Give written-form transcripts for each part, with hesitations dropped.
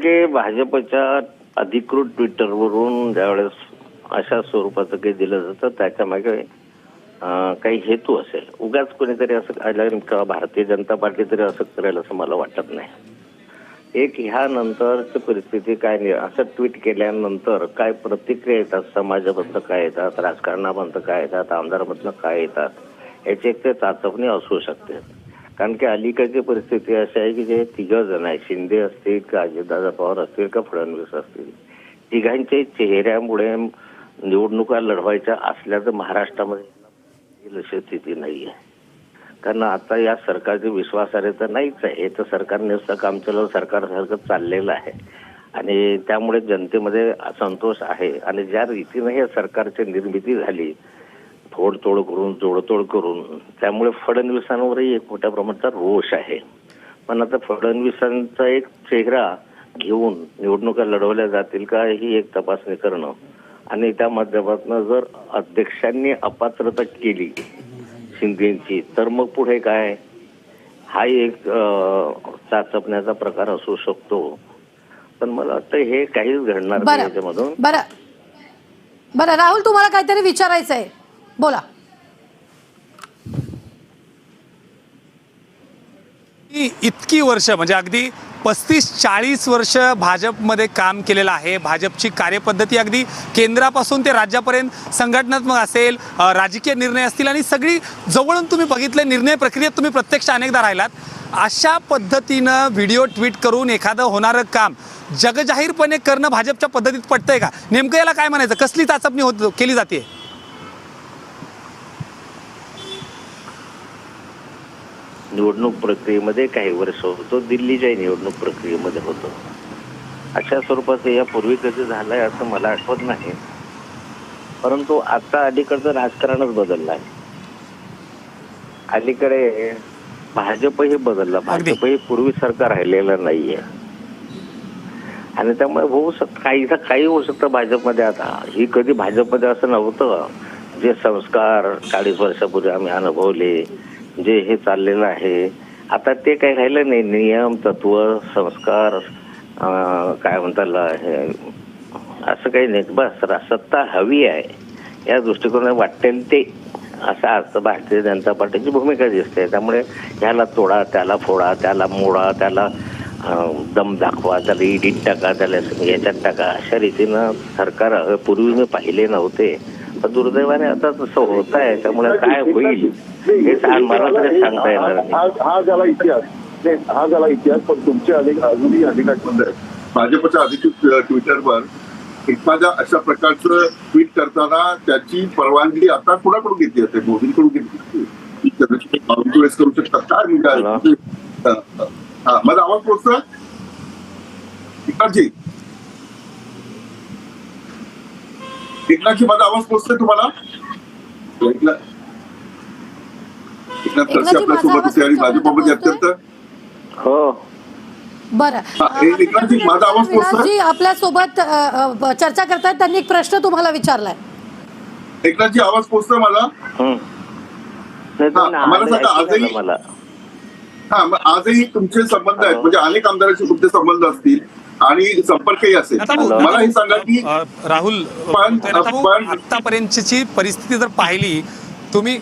की भाजपच्या अधिकृत ट्विटरवरून ज्यावेळेस अशा स्वरूपाचं काही दिलं जातं त्याच्या मागे काही हेतू असेल. उगाच कोणीतरी असं आलं किंवा भारतीय जनता पार्टी तरी असं करेल असं मला वाटत नाही. एक ह्या नंतरची परिस्थिती काय, असं ट्विट केल्यानंतर काय प्रतिक्रिया येतात, समाजामधनं काय येतात, राजकारणामधनं काय येतात, आमदारामधनं काय येतात, याची एक ते चाचपणी असू शकते. कारण की अलीकडची परिस्थिती अशी आहे की जे तिघ जण आहे, शिंदे असतील का अजितदादा पवार असतील का फडणवीस असतील, तिघांच्या चेहऱ्यामुळे निवडणुका लढवायच्या असल्याचं महाराष्ट्रामध्ये स्थिती नाहीये. कारण आता या सरकारची विश्वासार्हता नाहीच आहे. हे तर सरकार नुसतं काम चालवलं सरकारसारखं चाललेलं आहे आणि त्यामुळे जनतेमध्ये असंतोष आहे. आणि ज्या रीतीने या सरकारची निर्मिती झाली फोडतोड करून जोडतोड करून, त्यामुळे फडणवीसांवरही एक मोठ्या प्रमाणाचा रोष आहे. पण आता फडणवीसांचा एक चेहरा घेऊन निवडणुका लढवल्या जातील का ही एक तपासणी करणं आणि त्या माध्यमातून जर अध्यक्षांनी अपात्रता केली शिंदेची तर मग पुढे काय, हा एक चाचपण्याचा प्रकार असू शकतो. पण मला वाटतं हे काहीच घडणार नाही याच्यामधून. बरं राहुल, तुम्हाला काहीतरी विचारायचं आहे, बोला. इतकी वर्ष म्हणजे अगदी 35-40 वर्ष भाजपमध्ये काम केलेलं आहे. भाजपची कार्यपद्धती अगदी केंद्रापासून ते राज्यापर्यंत संघटनात्मक असेल, राजकीय निर्णय असतील आणि सगळी जवळून तुम्ही बघितले, निर्णय प्रक्रियेत तुम्ही प्रत्यक्ष अनेकदा राहिलात. अशा पद्धतीनं व्हिडिओ ट्विट करून एखादं होणारं काम जगजाहीरपणे करणं भाजपच्या पद्धतीत पटतंय का? नेमकं याला काय म्हणायचं? कसली चाचपणी केली जाते? निवडणूक प्रक्रियेमध्ये काही वर्ष होतो, दिल्लीच्या निवडणूक प्रक्रियेमध्ये होतो. अशा स्वरूपाचं यापूर्वी कधी झालंय असं मला आठवत नाही. परंतु आता अलीकडचं राजकारणच बदललं आहे. अलीकडे भाजपही बदलला, भाजपही पूर्वीसारखं राहिलेलं नाहीये आणि त्यामुळे काही होऊ शकतं भाजपमध्ये. आता ही कधी भाजपमध्ये असं नव्हतं. जे संस्कार 40 वर्षापूर्वी आम्ही अनुभवले, जे हे चाललेलं आहे आता ते काही राहिलं नाही. नियम, तत्व, संस्कार, काय म्हणतात हे असं काही नाही. बस सत्ता हवी आहे या दृष्टिकोनाने वाटेल ते असं अर्थ भारतीय जनता पार्टीची भूमिका दिसते. त्यामुळे ह्याला तोडा, त्याला फोडा, त्याला मोडा, त्याला दम दाखवा, त्याला ईडीत टाका, त्याला याच्यात टाका, अशा रीतीनं सरकार पूर्वी मी पाहिले नव्हते. पण दुर्दैवाने आता तसं होत आहे. त्यामुळे काय होईल हे मला तरी सांगता येणार नाही. हा झाला इतिहास. पण तुमचे अजूनही अधिकारी भाजपच्या अधिकृत ट्विटरवर एखाद्या अशा प्रकारचं ट्विट करताना त्याची परवानगी आता कुणाकडून घेतली जाते? मोदींकडून घेतली करू शकतात काय? माझा आवाज पोहोचतोय एकनाथजी? एकनाथजी, माझा आवाज पोहोचतोय तुम्हाला? एकनाथ खडसे आपल्या सोबत होते आणि भाजपमध्ये अत्यंत बरं. माझा आवाज पोहोचतोय? आपल्या सोबत चर्चा करतायत, त्यांनी एक प्रश्न तुम्हाला विचारलाय. एकनाथजी, आवाज पोहोचतोय मला? मला सांगा, आजही तुमचे संबंध आहेत, म्हणजे अनेक आमदारांशी तुमचे संबंध असतील आणि संपर्कही असेल. मला हे सांगा की राहुल, आतापर्यंतची परिस्थिती जर पाहिली, तुम्ही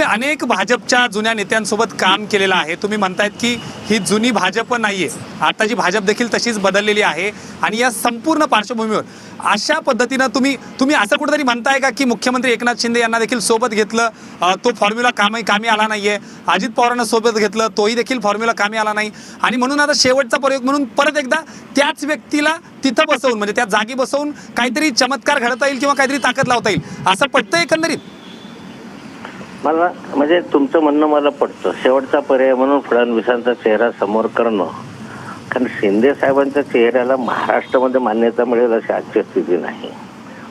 अनेक भाजपच्या जुन्या नेत्यांसोबत काम केलेलं आहे. तुम्ही म्हणतायत की ही जुनी भाजप नाहीये, आताची भाजप देखील तशीच बदललेली आहे. आणि या संपूर्ण पार्श्वभूमीवर अशा पद्धतीनं तुम्ही असं कुठेतरी म्हणताय का की मुख्यमंत्री एकनाथ शिंदे यांना देखील सोबत घेतलं, तो फॉर्म्युला कामी आला नाहीये, अजित पवारांना सोबत घेतलं, तोही देखील फॉर्म्युला कामी आला नाही, आणि म्हणून आता शेवटचा प्रयोग म्हणून परत एकदा त्याच व्यक्तीला तिथं बसवून, म्हणजे त्या जागी बसवून काहीतरी चमत्कार घडता येईल किंवा काहीतरी ताकद लावता येईल असं पटतं एकंदरीत? मला म्हणजे तुमचं म्हणणं मला पटतं. शेवटचा पर्याय म्हणून फडणवीसांचा चेहरा समोर करणं, कारण शिंदे साहेबांच्या चेहऱ्याला महाराष्ट्रामध्ये मान्यता मिळेल अशी आजची स्थिती नाही.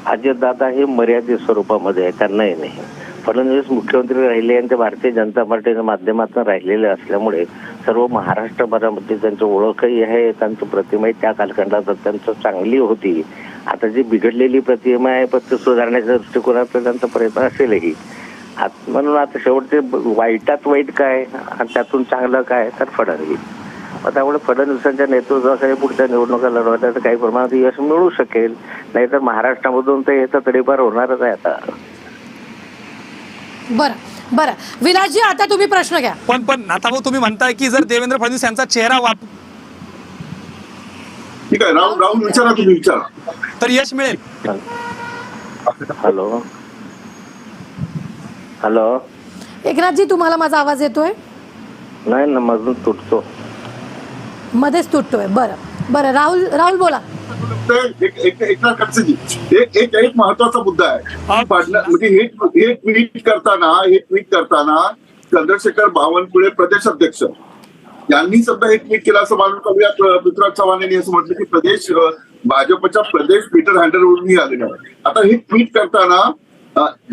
अजितदादा हे मर्यादित स्वरूपामध्ये आहे, त्यांनाही नाही. फडणवीस मुख्यमंत्री राहिले आणि ते भारतीय जनता पार्टीच्या माध्यमातून राहिलेले असल्यामुळे सर्व महाराष्ट्रभरामध्ये त्यांची ओळखही आहे, त्यांची प्रतिमाही त्या कालखंडात अत्यंत चांगली होती. आता जी बिघडलेली प्रतिमा आहे पण ते सुधारण्याच्या दृष्टिकोनातून त्यांचा प्रयत्न असेलही. म्हणून आता शेवटचे वाईटात वाईट काय आणि त्यातून चांगलं काय तर फडणवीस. मग त्यामुळे फडणवीसांच्या नेतृत्वाखाली पुढच्या निवडणुका लढवण्याचं काही प्रमाणात यश मिळू शकेल. नाहीतर महाराष्ट्रामधून तर येतं तडीपार होणारच आहे आता. बरं बरं विलासजी, आता तुम्ही प्रश्न घ्या. पण आता भाऊ तुम्ही म्हणताय की जर देवेंद्र फडणवीस यांचा चेहरा ठीक आहे, राहुल विचारा, तुम्ही विचारा. तर यश मिळेल. हॅलो हॅलो, एकनाथजी, तुम्हाला माझा आवाज येतोय? नाही ना, मधून तुटतो, मध्येच तुटतोय. बरं राहुल बोला. एकनाथ खडसेजी, एक महत्वाचा मुद्दा आहे. म्हणजे हे ट्विट करताना चंद्रशेखर बावनकुळे प्रदेशाध्यक्ष यांनी सुद्धा हे ट्विट केलं असं मानून करूयात. पृथ्वीराज चव्हाण यांनी असं म्हटलं की प्रदेश भाजपच्या प्रदेश ट्विटर हँडलवरूनही आलेलं आहे. आता हे ट्विट करताना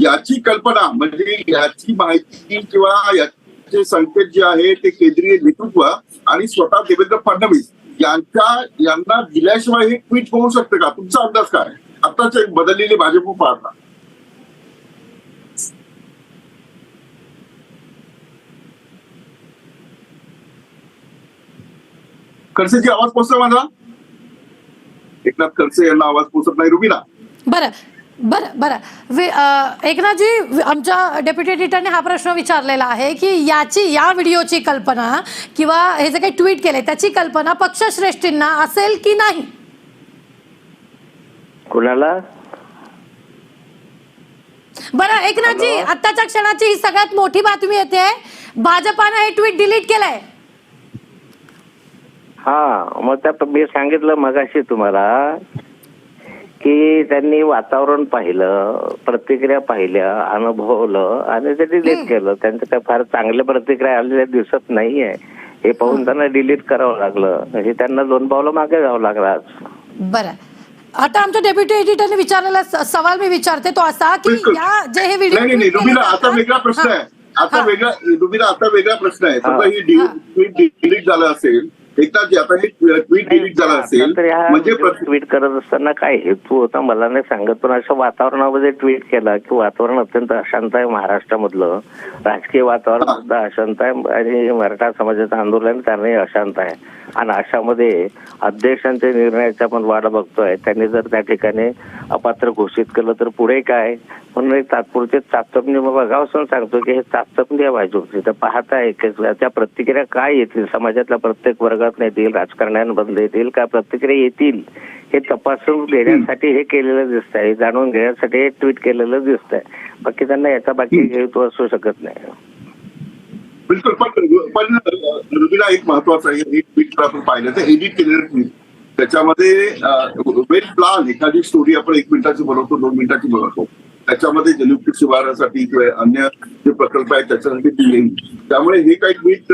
याची कल्पना म्हणजे याची माहिती किंवा याचे संकेत जे आहे ते केंद्रीय नेतृत्व आणि स्वतः देवेंद्र फडणवीस यांना दिल्याशिवाय हे ट्विट होऊ शकतं का? तुमचा अंदाज काय? आताचे बदललेले भाजप पाहता. खडसेची आवाज पोचला माझा? एकनाथ खडसे यांना आवाज पोचत नाही. रुबीना, बरं एकनाथजी, आमच्या डेप्युटी एडिटरने हा प्रश्न विचारलेला आहे की या व्हिडिओची कल्पना किंवा हे जे काही ट्विट केले त्याची कल्पना पक्षश्रेष्ठींना असेल की नाही? कुणाला? बरं एकनाथजी, आत्ताच्या क्षणाची ही सगळ्यात मोठी बातमी येते, भाजपानं हे ट्विट डिलीट केलंय. हा, मग त्या मी सांगितलं मगाशी तुम्हाला की त्यांनी वातावरण पाहिलं, प्रतिक्रिया पाहिल्या, अनुभवलं आणि ते डिलीट केलं. त्यांच्या काय फार चांगल्या प्रतिक्रिया आलेल्या दिसत नाहीये. हे पाहून त्यांना डिलीट करावं लागलं. हे त्यांना 2 पावलं मागे जावं लागलं. बरं, आता आमच्या डेप्युटी एडिटरने विचारलेला सवाल मी विचारते तो असा की या जे हे व्हिडिओ रुबीना, आता वेगळा प्रश्न आहे. आता वेगळा प्रश्न आहे. समजा ही ट्विट डिलीट झालं असेल, एकनाथजी, आता हे ट्विट डिलीट झालं असेल म्हणजे ट्विट करत असताना काय हेतू होता मला नाही सांगत, पण अशा वातावरणामध्ये ट्विट केला की वातावरण अत्यंत अशांत आहे महाराष्ट्रामधलं. राजकीय वातावरण सुद्धा अशांत आहे आणि मराठा समाजाचं आंदोलन त्याने अशांत आहे. आणि अशामध्ये अध्यक्षांच्या निर्णयाची आपण वाट बघतोय. त्यांनी जर त्या ठिकाणी अपात्र घोषित केलं तर पुढे काय? म्हणून एक तात्पुरते चाचपणी बघावं सांगतो की हे चाचपणी आहे भाजपची. तर पाहताय त्या प्रतिक्रिया काय येतील, समाजातल्या प्रत्येक वर्गात येतील, राजकारण्यांमधले येतील, काय प्रतिक्रिया येतील हे तपासून घेण्यासाठी हे केलेलं दिसत आहे, जाणून घेण्यासाठी हे ट्विट केलेलं दिसत आहे. बाकी त्यांना याचा बाकी हेतू असू शकत नाही. बिलकुल. पण रुबीना, एक महत्वाचं आहे, एक ट्विट आपण पाहिलं तर एडिट केलेलं ट्विट, त्याच्यामध्ये वेल प्लॅन एखादी स्टोरी आपण 1 मिनिटाची बनवतो, 2 मिनिटाची बनवतो, त्याच्यामध्ये जलयुक्त शिवारासाठी किंवा अन्य जे प्रकल्प आहेत त्याच्यासाठी दिले. त्यामुळे हे काही ट्विट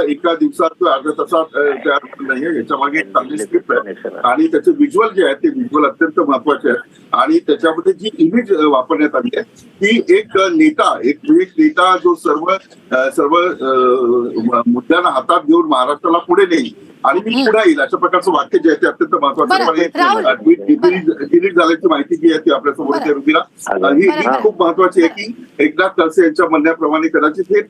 एका दिवसात किंवा अर्ध्या तासात तयार नाहीये. याच्या मागे एक चांगली स्क्रिप्ट आहे आणि त्याचे व्हिज्युअल जे आहेत ते व्हिज्युअल अत्यंत महत्वाचे आहेत. आणि त्याच्यामध्ये जी इमेज वापरण्यात आली आहे ती एक नेता जो सर्व मुद्द्यांना हातात घेऊन महाराष्ट्राला पुढे नेईल आणि मी पुढे येईल अशा प्रकारचं वाक्य जे आहे ते अत्यंत महत्वाचं. ट्विट डिलीट झाल्याची माहिती जी आहे ती आपल्यासमोर आहे. रुबीना, ही खूप महत्वाची आहे की एकनाथ खडसे यांच्या म्हणण्याप्रमाणे कदाचित हे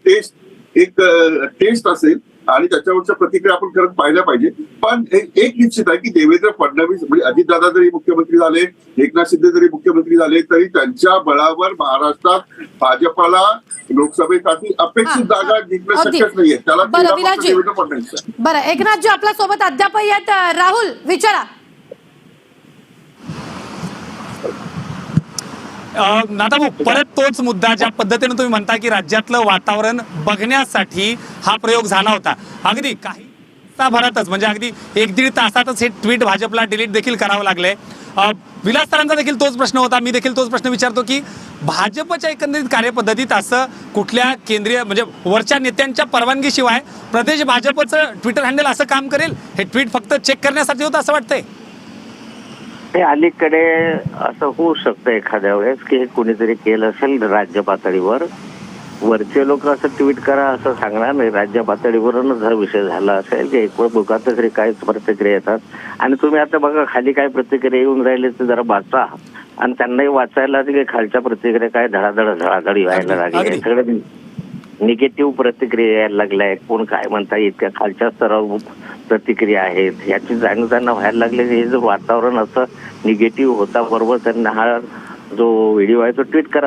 टेस्ट असेल आणि त्याच्यावरच्या प्रतिक्रिया आपण करत पाहिल्या पाहिजे. पण एक निश्चित आहे की देवेंद्र फडणवीस म्हणजे अजितदादा जरी मुख्यमंत्री झाले, एकनाथ शिंदे जरी मुख्यमंत्री झाले तरी त्यांच्या बळावर महाराष्ट्रात भाजपाला लोकसभेसाठी अपेक्षित जागा जिंकणं शक्यच नाहीये. त्याला देवेंद्र फडणवीस. बरं एकनाथजी, आपल्या सोबत अद्यापही आहेत. राहुल, विचारा. नाथाभाऊ, परत तोच मुद्दा, ज्या पद्धतीने तुम्ही म्हणता की राज्यातलं वातावरण बघण्यासाठी हा प्रयोग झाला होता, अगदी काही तासाभरातच म्हणजे अगदी 1-1.5 तासातच हे ट्विट भाजपला डिलीट देखील करावं लागलंय. विलास सरांचा देखील तोच प्रश्न होता, मी देखील तोच प्रश्न विचारतो की भाजपच्या एकंदरीत कार्यपद्धतीत असं कुठल्या केंद्रीय म्हणजे वरच्या नेत्यांच्या परवानगीशिवाय प्रदेश भाजपचं ट्विटर हँडल असं काम करेल? हे ट्विट फक्त चेक करण्यासाठी होतं असं वाटतंय? हे अलीकडे असं होऊ शकतं एखाद्या वेळेस की हे कुणीतरी केलं असेल राज्य पातळीवर. वरचे लोक असं ट्विट करा असं सांगणार नाही. राज्य पातळीवरूनच हा विषय झाला असेल की एक वेळ बघत तरी काय प्रतिक्रिया येतात. आणि तुम्ही आता बघा खाली काय प्रतिक्रिया येऊन राहिले ते जरा वाचा आणि त्यांनाही वाचायला की खालच्या प्रतिक्रिया काय धडाधड व्हायला लागली. सगळे निगेटिव्ह प्रतिक्रिया यायला लागल्या, कोण काय म्हणता इतक्या खालच्या स्तरावर प्रतिक्रिया आहेत, याची जाणीव त्यांना व्हायला लागली. हे जर वातावरण असं निगेटिव्ह होता, बरोबर त्यांना हा जो व्हिडिओ आहे तो ट्विट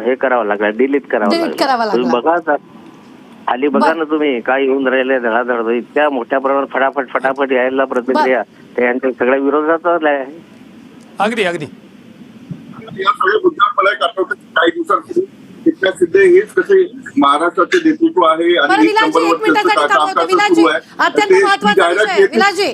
हे करावा लागला, डिलीट करावा लागला. तुम्ही बघा आता खाली बघा ना तुम्ही काय येऊन राहिले धडाधड, इतक्या मोठ्या प्रमाणात फटाफट यायला प्रतिक्रिया त्यांच्या सगळ्या विरोधात आहे. अगदी अगदी या सगळ्या मुद्द्यावर मला एक आठवतं की काही दिवसांपूर्वी एकनाथ शिंदे हेच कसे महाराष्ट्राचे नेतृत्व आहे आणि एक नंबरवर कामकाज सुरू आहे. अत्यंत महत्वाचा विषय विलासजी,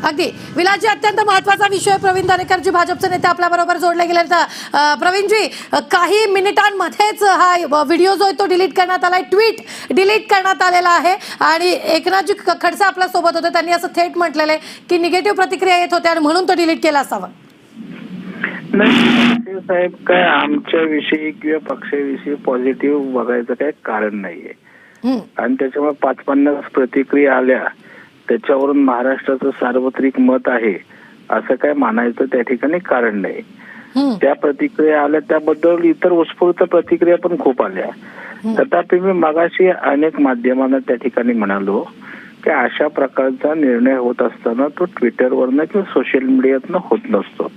अगदी विलासजी, अत्यंत महत्वाचा विषय. प्रवीण दरेकरजी भाजपचे नेते आपल्या बरोबर जोडले गेले. तर प्रवीणजी, काही मिनिटांमध्येच हा व्हिडिओ जो आहे तो डिलीट करण्यात आलाय, ट्विट डिलीट करण्यात आलेला आहे. आणि एकनाथजी खडसे आपल्या सोबत होते, त्यांनी असं थेट म्हटलेलं आहे की निगेटिव्ह प्रतिक्रिया येत होत्या आणि म्हणून तो डिलीट केला असावा. नाही साहेब, काय आमच्या विषयी किंवा पक्षाविषयी पॉझिटिव्ह बघायचं काय कारण नाहीये. आणि त्याच्यामुळे 50-50 प्रतिक्रिया आल्या, त्याच्यावरून महाराष्ट्राचं सार्वत्रिक मत आहे असं काय मानायचं त्या ठिकाणी कारण नाही. त्या प्रतिक्रिया आल्या त्याबद्दल इतर उत्स्फूर्त प्रतिक्रिया पण खूप आल्या. तथापि मी मगाशी अनेक माध्यमांना त्या ठिकाणी म्हणालो की अशा प्रकारचा निर्णय होत असताना तो ट्विटरवरनं किंवा सोशल मीडियातनं होत नसतो.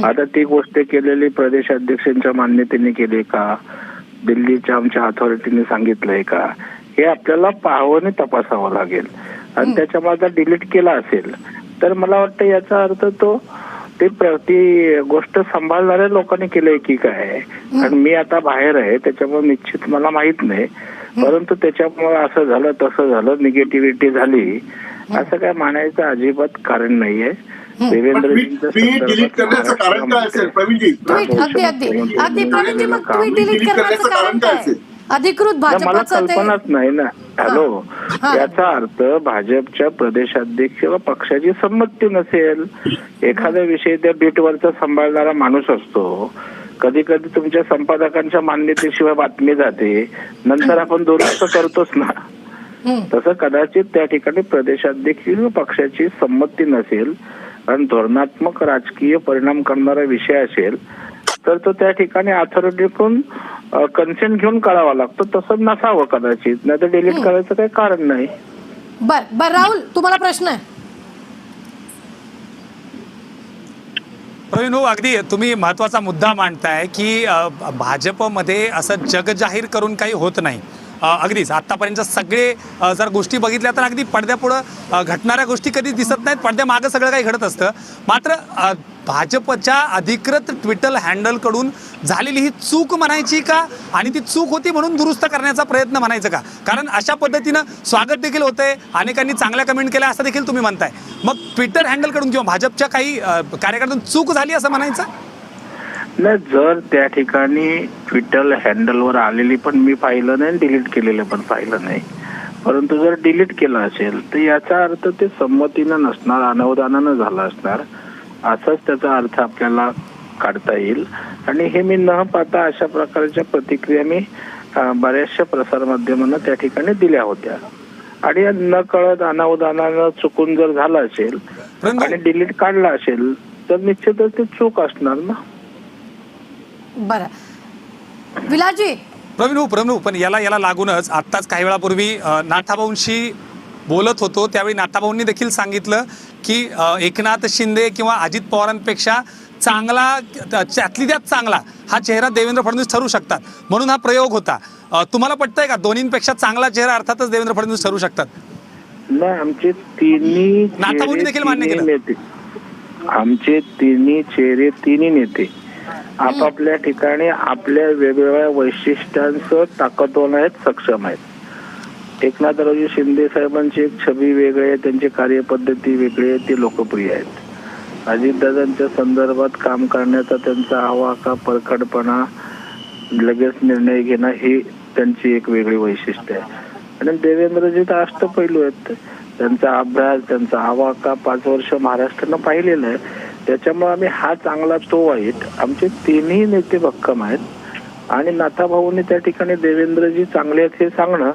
आता ती गोष्ट केलेली प्रदेशाध्यक्षांच्या मान्यतेने केली का, दिल्लीच्या आमच्या अथॉरिटीने सांगितलंय का, हे आपल्याला पाहावं आणि तपासावं लागेल. आणि त्याच्यामध्ये डिलीट केला असेल तर मला वाटतं याचा अर्थ ती गोष्ट सांभाळणाऱ्या लोकांनी केलंय की काय. कारण मी आता बाहेर आहे त्याच्यामुळे निश्चित मला माहित नाही, परंतु त्याच्यामुळे असं झालं तसं झालं, निगेटिव्हिटी झाली असं काय मानायचं अजिबात कारण नाहीये. देवेंद्रजींचं डिलीट करण्याचं कारण काय असेल प्रवीणजी? अधिकृत मला कल्पनाच नाही ना. हॅलो, याचा अर्थ भाजपच्या प्रदेशाध्यक्ष व पक्षाची संमती नसेल. एखादा विषय त्या बीटवरचा सांभाळणारा माणूस असतो, कधी कधी तुमच्या संपादकांच्या मान्यतेशिवाय बातमी जाते, नंतर आपण दुरुस्त करतोच ना. तसं कदाचित त्या ठिकाणी प्रदेशाध्यक्ष व पक्षाची संमती नसेल आणि धोरणात्मक राजकीय परिणाम करणारा विषय असेल तर तो त्या ठिकाणी अथॉरिटीकडून कन्सेंट घेऊन करावा लागतो. तसं नसावं कदाचित, नाही तर डिलीट करायचं काही कारण नाही. बर राहुल, तुम्हाला प्रश्न आहे? प्रवीण भाऊ, अगदी तुम्ही महत्वाचा मुद्दा मांडताय की भाजपमध्ये असं जग जाहीर करून काही होत नाही. अगदीच आतापर्यंत सगळे जर गोष्टी बघितल्या तर अगदी पडद्यापुढं घडणाऱ्या गोष्टी कधी दिसत नाहीत, पडद्यामागं सगळं काही घडत असतं. मात्र भाजपच्या अधिकृत ट्विटर हँडलकडून झालेली ही चूक म्हणायची का, आणि ती चूक होती म्हणून दुरुस्त करण्याचा प्रयत्न म्हणायचं का? कारण अशा पद्धतीनं स्वागत देखील होतंय, अनेकांनी चांगल्या कमेंट केल्या असं देखील तुम्ही म्हणताय. मग ट्विटर हँडलकडून किंवा भाजपच्या काही कार्यकर्त्यांकडून चूक झाली असं म्हणायचं नाही? जर त्या ठिकाणी ट्विटर हँडलवर आलेली पण मी पाहिलं नाही, डिलीट केलेलं पण पाहिलं नाही, परंतु जर डिलीट केलं असेल तर याचा अर्थ ते संमतीनं नसणार, अनावधानानं झालं असणार असाच त्याचा अर्थ आपल्याला काढता येईल. आणि हे मी न पाहता अशा प्रकारच्या प्रतिक्रिया मी बऱ्याचशा प्रसारमाध्यमांना त्या ठिकाणी दिल्या होत्या. आणि न कळत अनावधानानं चुकून जर झालं असेल आणि डिलीट काढला असेल तर निश्चितच ते चूक असणार ना. बरं विलासजी. प्रवीण पण याला लागूनच आत्ताच काही वेळापूर्वी नाथाभाऊंशी बोलत होतो, त्यावेळी नाथाभाऊंनी देखील सांगितलं की एकनाथ शिंदे किंवा अजित पवारांपेक्षा चांगला, त्यातली त्यात चांगला हा चेहरा देवेंद्र फडणवीस ठरू शकतात, म्हणून हा प्रयोग होता. तुम्हाला पटतंय का दोन्हींपेक्षा चांगला चेहरा अर्थातच देवेंद्र फडणवीस ठरू शकतात? नाही, आमचे तिन्ही नाथाभाऊंनी देखील मान्य केलं. आमचे तिन्ही चेहरे, तिन्ही नेते आपापल्या ठिकाणी आपल्या वेगवेगळ्या वैशिष्ट्यांसह ताकदवान आहेत, सक्षम आहेत. एकनाथरावजी शिंदे साहेबांची एक छबी वेगळी आहे, त्यांची कार्यपद्धती वेगळी आहे, ते लोकप्रिय आहेत. अजितदादांच्या संदर्भात काम करण्याचा त्यांचा आवाका, परखडपणा, लगेच निर्णय घेणं ही त्यांची एक वेगळी वैशिष्ट्य आहे. आणि देवेंद्रजी तर अष्टपैलू आहेत, त्यांचा अभ्यास, त्यांचा आवाका 5 वर्ष महाराष्ट्रानं पाहिलेला आहे. त्याच्यामुळे आम्ही हा चांगला तो वाईट, आमचे तिन्ही नेते भक्कम आहेत. आणि नाथाभाऊंनी त्या ठिकाणी देवेंद्रजी चांगले आहेत हे सांगणं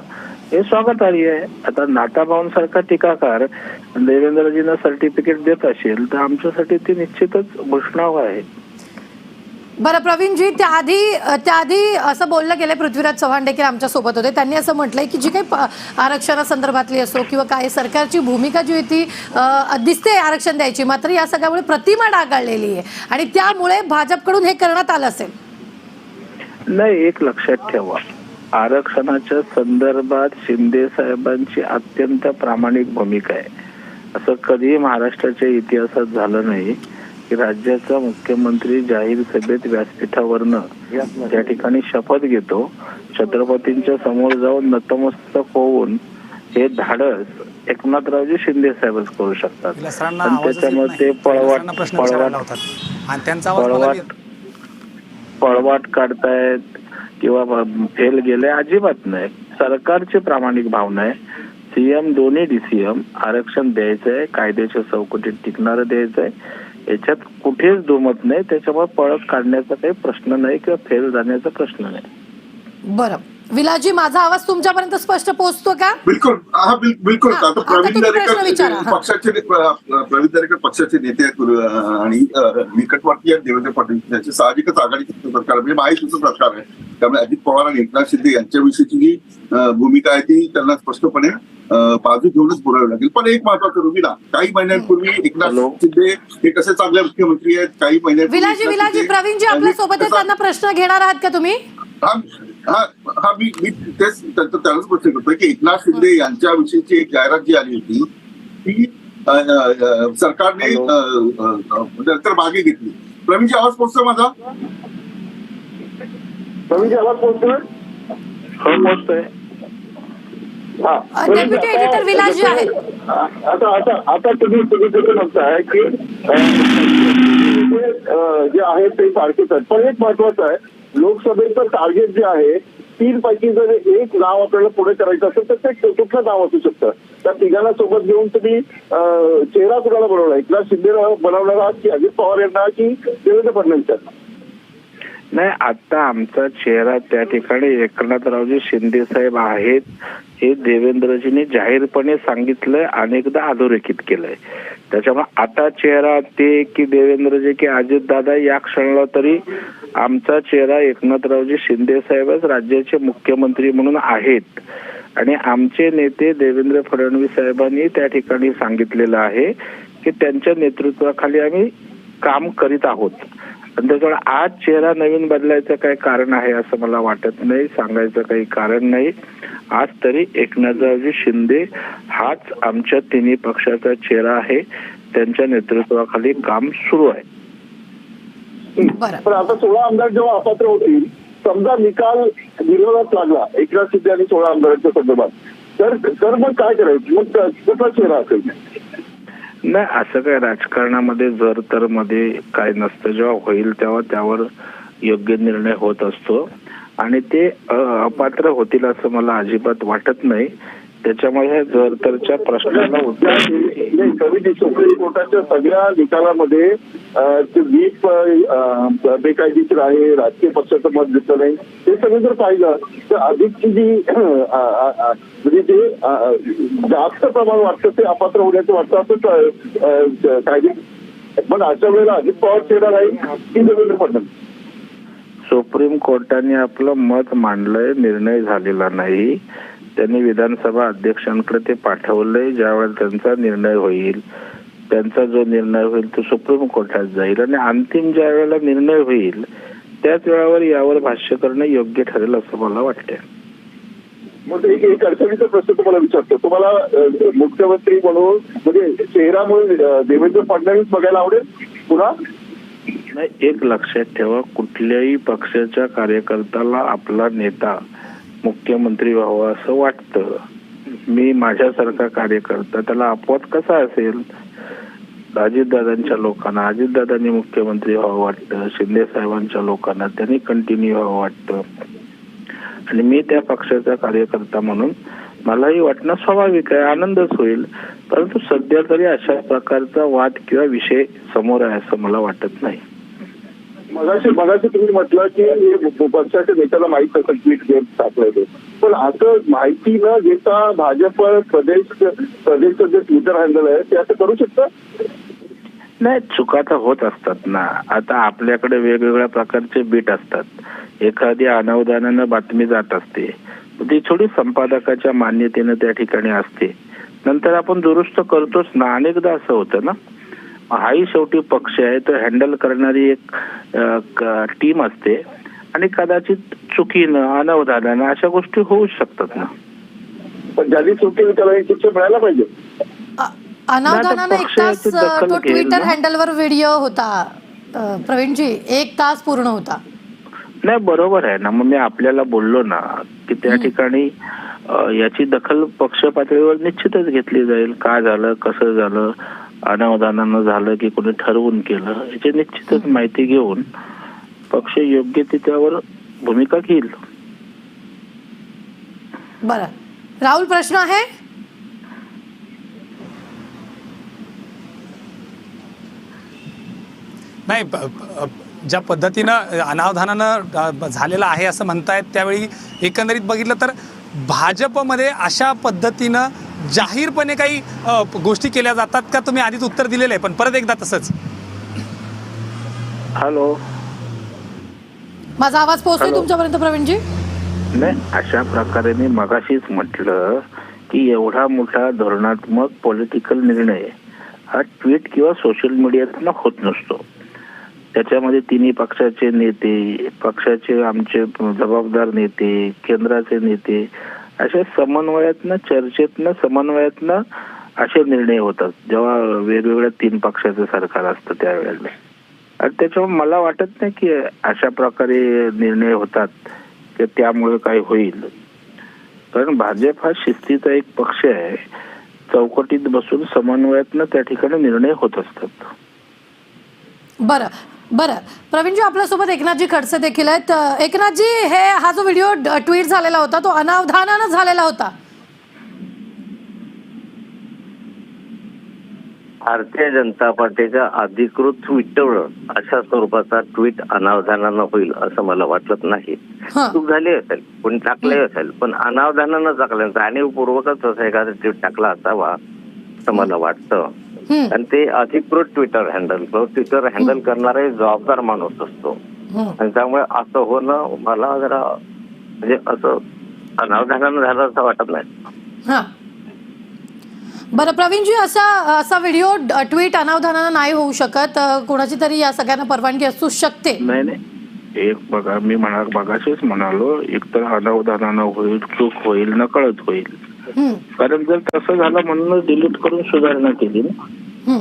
हे स्वागतार्ह आहे. आता नाथाभाऊंसारखा टीकाकार देवेंद्रजींना सर्टिफिकेट देत असेल तर आमच्यासाठी ते निश्चितच घोषणावं आहे. बरं प्रवीणजी, त्याआधी असं बोललं गेलं, पृथ्वीराज चव्हाण देखील आमच्या सोबत होते, त्यांनी असं म्हटलंय की जी काही आरक्षणासंदर्भातली असो किंवा काय सरकारची भूमिका जी आहे ती दिसते आरक्षण द्यायची, मात्र या सगळ्यामुळे प्रतिमा डागाळलेली आहे आणि त्यामुळे भाजपकडून हे करण्यात आलं असेल. नाही, एक लक्षात ठेवा, आरक्षणाच्या संदर्भात शिंदे साहेबांची अत्यंत प्रामाणिक भूमिका आहे. असं कधीही महाराष्ट्राच्या इतिहासात झालं नाही की राज्याचा मुख्यमंत्री जाहीर सभेत व्यासपीठावरनं त्या ठिकाणी शपथ घेतो, छत्रपतींच्या समोर जाऊन नतमस्तक होऊन हे धाडस एकनाथरावजी शिंदे साहेबच करू शकतात. आणि त्याच्यामुळे ते पळवाट काढतायत किंवा फेल गेले अजिबात नाही. सरकारची प्रामाणिक भावना आहे, सीएम दोन्ही डीसीएम आरक्षण द्यायचंय, कायद्याच्या चौकटीत टिकणारं द्यायचंय, याच्यात कुठेच दुमत नाही. त्याच्यामुळे पळत काढण्याचा काही प्रश्न नाही किंवा फेल जाण्याचा प्रश्न नाही. बरं विलासजी, माझा आवाज तुमच्यापर्यंत स्पष्ट पोहोचतो का? बिलकुल, हा बिलकुल. आता प्रवीण दरेकर पक्षाचे नेते आहेत आणि निकटवर्ती आहेत देवेंद्र फडणवीस यांचे. साहजिकच आघाडीचं सरकार म्हणजे महायुतीचं सरकार आहे, त्यामुळे अजित पवार आणि एकनाथ शिंदे यांच्याविषयीची जी भूमिका आहे ती त्यांना स्पष्टपणे बाजू घेऊनच बोलावी लागेल. पण एक महत्वाचं रुबीना, काही महिन्यांपूर्वी एकनाथ शिंदे हे कसे चांगले मुख्यमंत्री आहेत, काही विलासजी प्रवीणजी आपल्या सोबत आहेत, त्यांना प्रश्न घेणार आहात का तुम्ही? हा मी तेच त्यालाच प्रश्न करतोय की एकनाथ शिंदे यांच्याविषयीची एक जाहिरात जी आली होती ती सरकारने नंतर मागे घेतली. प्रवीणजी आवाज पोहोचतोय माझा? प्रवीणजी आवाज पोहोचतोय? हो पोहोचतोय. डेप्युटी एडिटर विलासजी आहेत. आता तुम्ही म्हणताय की जे आहे ते सारखेच आहेत, पण एक महत्वाचं आहे, लोकसभेचं टार्गेट जे आहे 3 पैकी जर एक नाव आपल्याला पुढे करायचं असेल तर ते कुठलं नाव असू शकतं? त्या तिघांना सोबत घेऊन तुम्ही चेहरा कुणाला बनवला? एकनाथ शिंदे बनवणार आहात की अजित पवार यांना की देवेंद्र फडणवीस यांना? नाही, आता आमचा चेहरा त्या ठिकाणी एकनाथरावजी शिंदे साहेब आहेत हे देवेंद्रजींनी जाहीरपणे सांगितलंय, अनेकदा अधोरेखित केलंय. त्याच्यामुळे आता चेहरा ते की देवेंद्रजी की अजितदादा या क्षणाला तरी आमचा चेहरा एकनाथरावजी शिंदे साहेबच राज्याचे मुख्यमंत्री म्हणून आहेत. आणि आमचे नेते देवेंद्र फडणवीस साहेबांनी त्या ठिकाणी सांगितलेलं आहे की त्यांच्या नेतृत्वाखाली आम्ही काम करीत आहोत. आणि त्याच्यामुळे आज चेहरा नवीन बदलायचं काही कारण आहे असं मला वाटत नाही, सांगायचं काही कारण नाही. आज तरी एकनाथरावजी शिंदे हाच आमच्या तिन्ही पक्षाचा चेहरा आहे, त्यांच्या नेतृत्वाखाली काम सुरू आहे. पण आता 16 आमदार जेव्हा अपात्र होतील, समजा निकाल विरोधात लागला एकनाथ शिंदे आणि 16 आमदारांच्या संदर्भात, तर मग काय करायचं? मग कुठला चेहरा असेल? नाही, असं काय राजकारणामध्ये जर तर मध्ये काय नसतं. जेव्हा होईल तेव्हा त्यावर योग्य निर्णय होत असतो आणि ते अपात्र होतील असं मला अजिबात वाटत नाही. त्याच्यामुळे जर तरच्या प्रश्नाला सुप्रीम कोर्टाच्या सगळ्या निकालामध्ये वीप बेकायदेशीर आहे, राजकीय पक्षाचं मत घेतलं नाही, हे सगळं जर पाहिलं तर अधिकची जी म्हणजे जे जास्त प्रमाण वाटतं ते अपात्र होण्याचं वाटतं असं कायदे. पण अशा वेळेला अजित पवार चेहरा राहील की देवेंद्र फडणवीस? सुप्रीम कोर्टाने आपलं मत मांडलंय, निर्णय झालेला नाही. त्यांनी विधानसभा अध्यक्षांकडे ते पाठवलंय. ज्यावेळेला त्यांचा निर्णय होईल, त्यांचा जो निर्णय होईल तो सुप्रीम कोर्टात जाईल आणि अंतिम ज्या वेळेला निर्णय होईल त्याच वेळावर यावर भाष्य करणं योग्य ठरेल असं मला वाटतंय. मग एक अडचणीचा प्रश्न तुम्हाला विचारतो, तुम्हाला मुख्यमंत्री म्हणून म्हणजे चेहरा म्हणून देवेंद्र फडणवीस बघायला आवडेल पुन्हा? नाही, एक लक्षात ठेवा, कुठल्याही पक्षाच्या कार्यकर्त्याला आपला नेता मुख्यमंत्री व्हावं असं वाटतं. मी माझ्यासारखा कार्यकर्ता त्याला अपवाद कसा असेल? अजितदादांच्या लोकांना अजितदादांनी मुख्यमंत्री व्हावं वाटतं, शिंदे साहेबांच्या लोकांना त्यांनी कंटिन्यू व्हावं वाटतं. आणि मी त्या पक्षाचा कार्यकर्ता म्हणून मलाही वाटणं स्वाभाविक आहे, आनंदच होईल. परंतु सध्या तरी अशा प्रकारचा वाद किंवा विषय समोर आहे असं मला वाटत नाही. मगाशी तुम्ही म्हटलं की पक्षाच्या नेत्याला माहित असं ट्विट घेत टाकलं, पण असं माहिती न घेता भाजप प्रदेशचं जे ट्विटर हँडल आहे ते असं करू शकतं? नाही, चुका तर होत असतात ना. आता आपल्याकडे वेगवेगळ्या प्रकारचे बीट असतात. एखादी अनावधानानं बातमी जात असते, ती थोडी संपादकाच्या मान्यतेनं त्या ठिकाणी असते. नंतर आपण दुरुस्त करतोच ना. अनेकदा असं होतं ना. हाही शेवटी पक्ष आहे, तो हँडल करणारी एक टीम असते आणि कदाचित चुकीनं अनावधानानं अशा गोष्टी होऊ शकतात ना. पण ज्यांनी चुकी त्याला शिक्षा मिळायला पाहिजे. अनावधानानं एक तास पक्षाची दखल तो घेईल ट्विटर ना. हँडलवर व्हिडिओ होता प्रवीणजी, 1 तास पूर्ण होता. नाही, बरोबर आहे ना. मग मी आपल्याला बोललो ना की त्या ठिकाणी याची दखल पक्ष पातळीवर निश्चितच घेतली जाईल. का झालं, कसं झालं, अनावधानानं झालं की कोणी ठरवून केलं, याची निश्चितच माहिती घेऊन पक्ष योग्य ती त्यावर भूमिका घेईल. बरं, राहुल प्रश्न आहे? नाही, ज्या पद्धतीनं अनावधानानं झालेलं आहे असं म्हणतायत, त्यावेळी एकंदरीत बघितलं तर भाजपमध्ये अशा पद्धतीनं जाहीरपणे काही गोष्टी केल्या जातात का? तुम्ही आधीच उत्तर दिलेलं आहे, पण परत एकदा तसंच. हॅलो, माझा आवाज पोहोचतोय हॅलो. तुमच्यापर्यंत प्रवीणजी? नाही, अशा प्रकारे मी मगाशीच म्हटलं की एवढा मोठा धोरणात्मक पॉलिटिकल निर्णय हा ट्विट किंवा सोशल मीडियातनं होत नसतो. त्याच्यामध्ये तिन्ही पक्षाचे नेते, पक्षाचे आमचे जबाबदार नेते, केंद्राचे नेते अशा समन्वयातनं, चर्चेतनं, समन्वयातनं असे निर्णय होतात जेव्हा वेगवेगळ्या 3 पक्षाचं सरकार असतं त्यावेळेला. आणि त्याच्यामुळे मला वाटत नाही की अशा प्रकारे निर्णय होतात की त्यामुळे काय होईल. कारण भाजप हा शिस्तीचा एक पक्ष आहे. चौकटीत बसून समन्वयातनं त्या ठिकाणी निर्णय होत असतात. बरं बरं, प्रवीणजी आपल्यासोबत एकनाथजी खडसे देखील आहेत. एकनाथजी, हा जो व्हिडिओ ट्विट झालेला होता तो अनावधानानं झालेला होता. भारतीय जनता पार्टीच्या अधिकृत ट्विटरवर अशा स्वरूपाचा ट्विट अनावधानानं होईल असं मला वाटत नाही. हं. चूक झाली असेल, कोणी टाकले असेल, पण अनावधानानं टाकलं, जाणीवपूर्वकच असं एखादा ट्विट टाकला असावा असं मला वाटतं. आणि ते अधिकृत ट्विटर हँडल करणारा एक जबाबदार माणूस असतो. आणि त्यामुळे असं होणं मला जरा म्हणजे असं अनावधानानं झालं असं वाटत नाही. हां, बरं प्रवीणजी, असा व्हिडिओ ट्विट अनावधानानं नाही होऊ शकत. कोणाची तरी या सगळ्यांना परवानगी असू शकते. नाही, एक बघा, मी मगाशीच म्हणालो, एकतर अनावधानानं होईल, चूक होईल, नकळत होईल. कारण जर तसं झालं म्हणून डिलीट करून सुधारणा केली ना.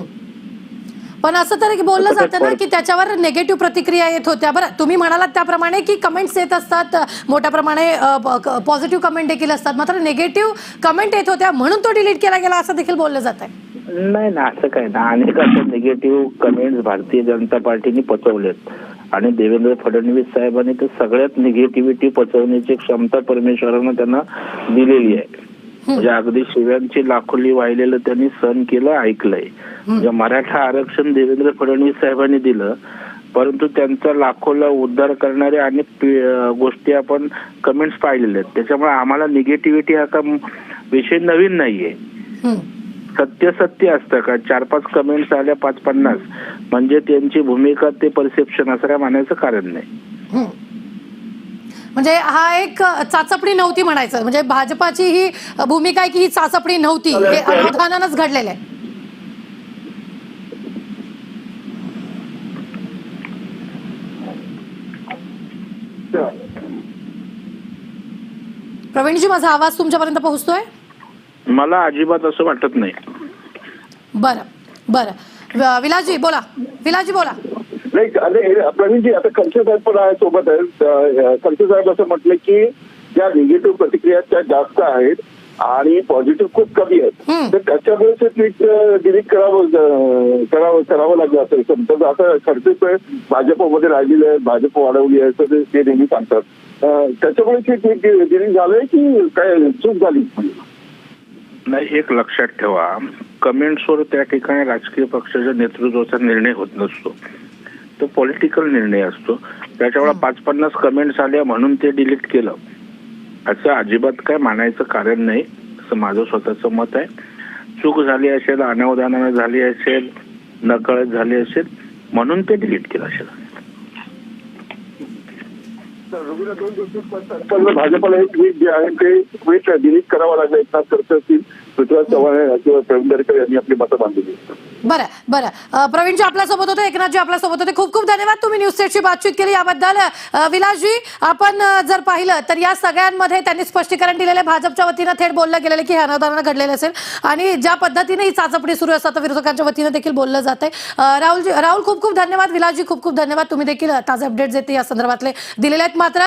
पण असं तरी बोललं जातं ना की त्याच्यावर निगेटिव्ह प्रतिक्रिया येत होत्या. बरं, तुम्ही म्हणालात त्याप्रमाणे की कमेंट्स येत असतात, मोठ्या प्रमाणे पॉझिटिव्ह कमेंट देखील असतात, मात्र निगेटिव्ह कमेंट येत होत्या म्हणून तो डिलीट केला गेला असं देखील बोललं जात आहे. नाही ना, असं काय ना. अनेक असं निगेटिव्ह कमेंट्स भारतीय जनता पार्टीने पचवलेत आणि देवेंद्र फडणवीस साहेबांनी तर सगळ्यात निगेटिव्हिटी पचवण्याची क्षमता परमेश्वरानं त्यांना दिलेली आहे. म्हणजे अगदी शिव्यांची लाखोली वाहिलेलं त्यांनी सहन केलं, ऐकलंय. म्हणजे मराठा आरक्षण देवेंद्र फडणवीस साहेबांनी दिलं, परंतु त्यांचा लाखोला उद्धार करणारे अनेक गोष्टी आपण कमेंट्स पाहिलेल्या आहेत. त्याच्यामुळे आम्हाला निगेटिव्हिटी हा का विषय नवीन नाहीये. सत्य असतं का? 4-5 कमेंट्स आल्या 5-50 म्हणजे त्यांची भूमिका, ते परसेप्शन, असं काय म्हणायचं कारण नाही. म्हणजे हा एक चाचपणी नव्हती म्हणायचं, म्हणजे भाजपाची ही भूमिका आहे की ही चाचपणी नव्हती, हे अनावधानानंच घडलेलं आहे. प्रवीणजी, माझा आवाज तुमच्यापर्यंत पोहोचतोय? मला अजिबात असं वाटत नाही. बरं, विलासजी बोला. नाही, प्रवीणजी, आता खडसे साहेब पण आहे सोबत आहेत. खडसे साहेब असं म्हटलं की ज्या निगेटिव्ह प्रतिक्रिया त्या जास्त आहेत आणि पॉझिटिव्ह खूप कमी आहेत, तर त्याच्यामुळे ते ट्विट डिलीट करावं लागलं असेल. समजा आता खडसे भाजपमध्ये राहिलेले आहेत, भाजप वाढवली आहे तर ते नेहमी सांगतात. त्याच्यामुळे ते ट्विट डिलीट झालंय की काय चूक झाली? नाही, एक लक्षात ठेवा, कमेंट्सवर त्या ठिकाणी राजकीय पक्षाच्या नेतृत्वाचा निर्णय होत नसतो, तो पॉलिटिकल निर्णय असतो. त्याच्यामुळे 5-50 कमेंट्स आल्या म्हणून ते डिलीट केलं असं अजिबात काय मानायचं कारण नाही, असं माझं स्वतःचं मत आहे. चूक झाली असेल, अनावधानानं झाली असेल, नकळत झाली असेल म्हणून ते डिलीट केलं असेल. रघुवीर, 2 दिवसांपूर्वी भाजपला हे ट्विट जे आहे ते ट्विट डिलीट करावं लागलं. एकनाथ खडसे असतील, पृथ्वीराज चव्हाण किंवा प्रवीण दरेकर यांनी आपली मतं मांडली. बरं प्रवीणजी आपल्यासोबत होते, एकनाथजी आपल्यासोबत होते, खूप खूप धन्यवाद. तुम्ही न्यूज स्टेटची बातचीत केली याबद्दल. विलासजी, आपण जर पाहिलं तर या सगळ्यांमध्ये त्यांनी स्पष्टीकरण दिलेले, भाजपच्या वतीनं थेट बोललं गेलेलं की हे अनावधानानं घडलेलं असेल आणि ज्या पद्धतीने ही चाचपणी सुरू असतात विरोधकांच्या वतीनं देखील बोललं जाते. राहुल खूप खूप धन्यवाद. विलासजी खूप खूप धन्यवाद. तुम्ही देखील ताजे अपडेट्स येते या संदर्भातले दिलेले आहेत. मात्र